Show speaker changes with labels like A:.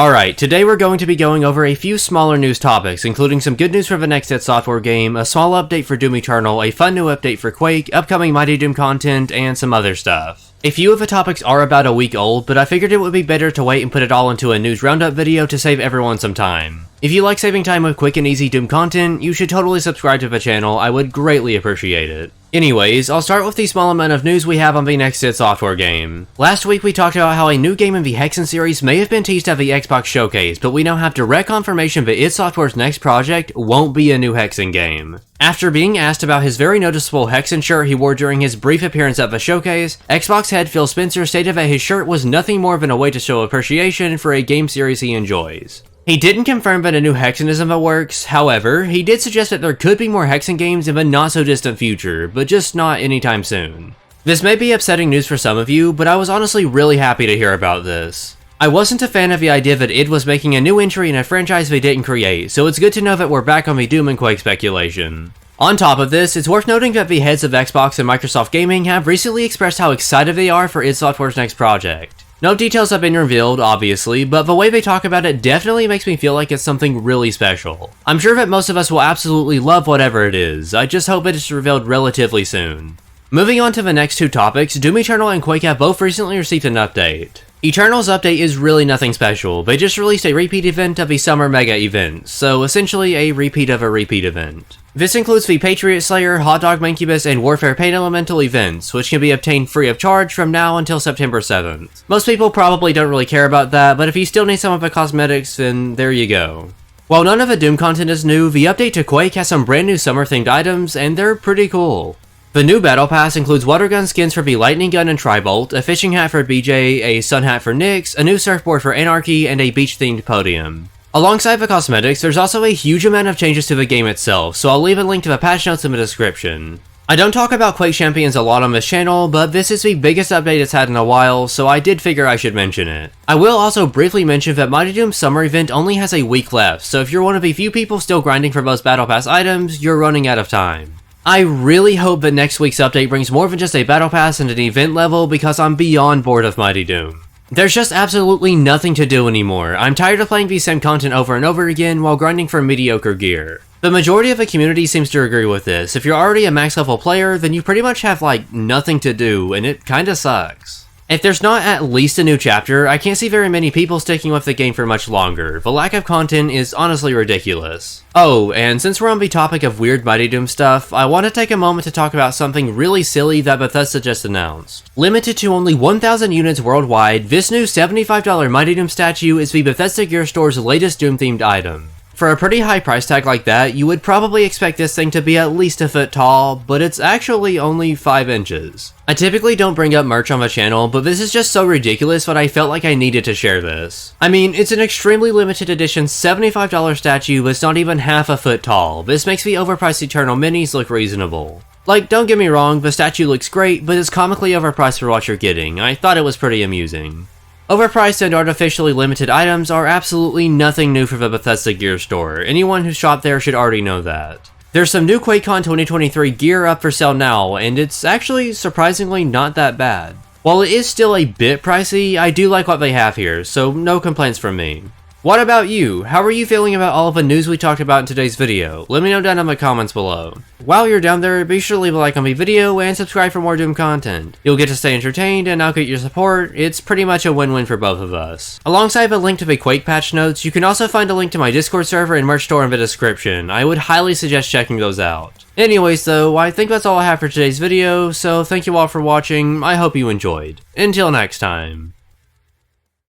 A: Alright, today we're going to be going over a few smaller news topics, including some good news for the next id Software game, a small update for Doom Eternal, a fun new update for Quake, upcoming Mighty Doom content, and some other stuff. A few of the topics are about a week old, but I figured it would be better to wait and put it all into a news roundup video to save everyone some time. If you like saving time with quick and easy Doom content, you should totally subscribe to the channel, I would greatly appreciate it. Anyways, I'll start with the small amount of news we have on the next id Software game. Last week we talked about how a new game in the Hex series may have been teased at the Xbox Showcase, but we now have direct confirmation that id Software's next project won't be a new Hex game. After being asked about his very noticeable Hex shirt he wore during his brief appearance at the showcase, Xbox head Phil Spencer stated that his shirt was nothing more than a way to show appreciation for a game series he enjoys. He didn't confirm that a new Hexen is in the works, however, he did suggest that there could be more Hexen games in the not so distant future, but just not anytime soon. This may be upsetting news for some of you, but I was honestly really happy to hear about this. I wasn't a fan of the idea that id was making a new entry in a franchise they didn't create, so it's good to know that we're back on the Doom and Quake speculation. On top of this, it's worth noting that the heads of Xbox and Microsoft Gaming have recently expressed how excited they are for id Software's next project. No details have been revealed, obviously, but the way they talk about it definitely makes me feel like it's something really special. I'm sure that most of us will absolutely love whatever it is, I just hope it is revealed relatively soon. Moving on to the next two topics, Doom Eternal and Quake have both recently received an update. Eternal's update is really nothing special, they just released a repeat event of the summer mega event, so essentially a repeat of a repeat event. This includes the Patriot Slayer, Hot Dog Mancubus, and Warfare Pain Elemental events, which can be obtained free of charge from now until September 7th. Most people probably don't really care about that, but if you still need some of the cosmetics, then there you go. While none of the Doom content is new, the update to Quake has some brand new summer-themed items, and they're pretty cool. The new Battle Pass includes water gun skins for the Lightning Gun and Tribolt, a fishing hat for BJ, a sun hat for Nyx, a new surfboard for Anarchy, and a beach-themed podium. Alongside the cosmetics, there's also a huge amount of changes to the game itself, so I'll leave a link to the patch notes in the description. I don't talk about Quake Champions a lot on this channel, but this is the biggest update it's had in a while, so I did figure I should mention it. I will also briefly mention that Mighty Doom's summer event only has a week left, so if you're one of the few people still grinding for those Battle Pass items, you're running out of time. I really hope that next week's update brings more than just a Battle Pass and an event level because I'm beyond bored of Mighty Doom. There's just absolutely nothing to do anymore. I'm tired of playing the same content over and over again while grinding for mediocre gear. The majority of the community seems to agree with this. If you're already a max level player, then you pretty much have like nothing to do, and it kinda sucks. If there's not at least a new chapter, I can't see very many people sticking with the game for much longer. The lack of content is honestly ridiculous. Oh, and since we're on the topic of weird Mighty Doom stuff, I want to take a moment to talk about something really silly that Bethesda just announced. Limited to only 1,000 units worldwide, this new $75 Mighty Doom statue is the Bethesda Gear Store's latest Doom-themed item. For a pretty high price tag like that, you would probably expect this thing to be at least a foot tall, but it's actually only 5 inches. I typically don't bring up merch on the channel, but this is just so ridiculous that I felt like I needed to share this. I mean, it's an extremely limited edition $75 statue that's not even half a foot tall. This makes the overpriced Eternal minis look reasonable. Like, don't get me wrong, the statue looks great, but it's comically overpriced for what you're getting. I thought it was pretty amusing. Overpriced and artificially limited items are absolutely nothing new for the Bethesda Gear Store. Anyone who's shopped there should already know that. There's some new QuakeCon 2023 gear up for sale now, and it's actually surprisingly not that bad. While it is still a bit pricey, I do like what they have here, so no complaints from me. What about you? How are you feeling about all of the news we talked about in today's video? Let me know down in the comments below. While you're down there, be sure to leave a like on the video and subscribe for more Doom content. You'll get to stay entertained and I'll get your support. It's pretty much a win-win for both of us. Alongside the link to the Quake patch notes, you can also find a link to my Discord server and merch store in the description. I would highly suggest checking those out. Anyways though, I think that's all I have for today's video, so thank you all for watching. I hope you enjoyed. Until next time.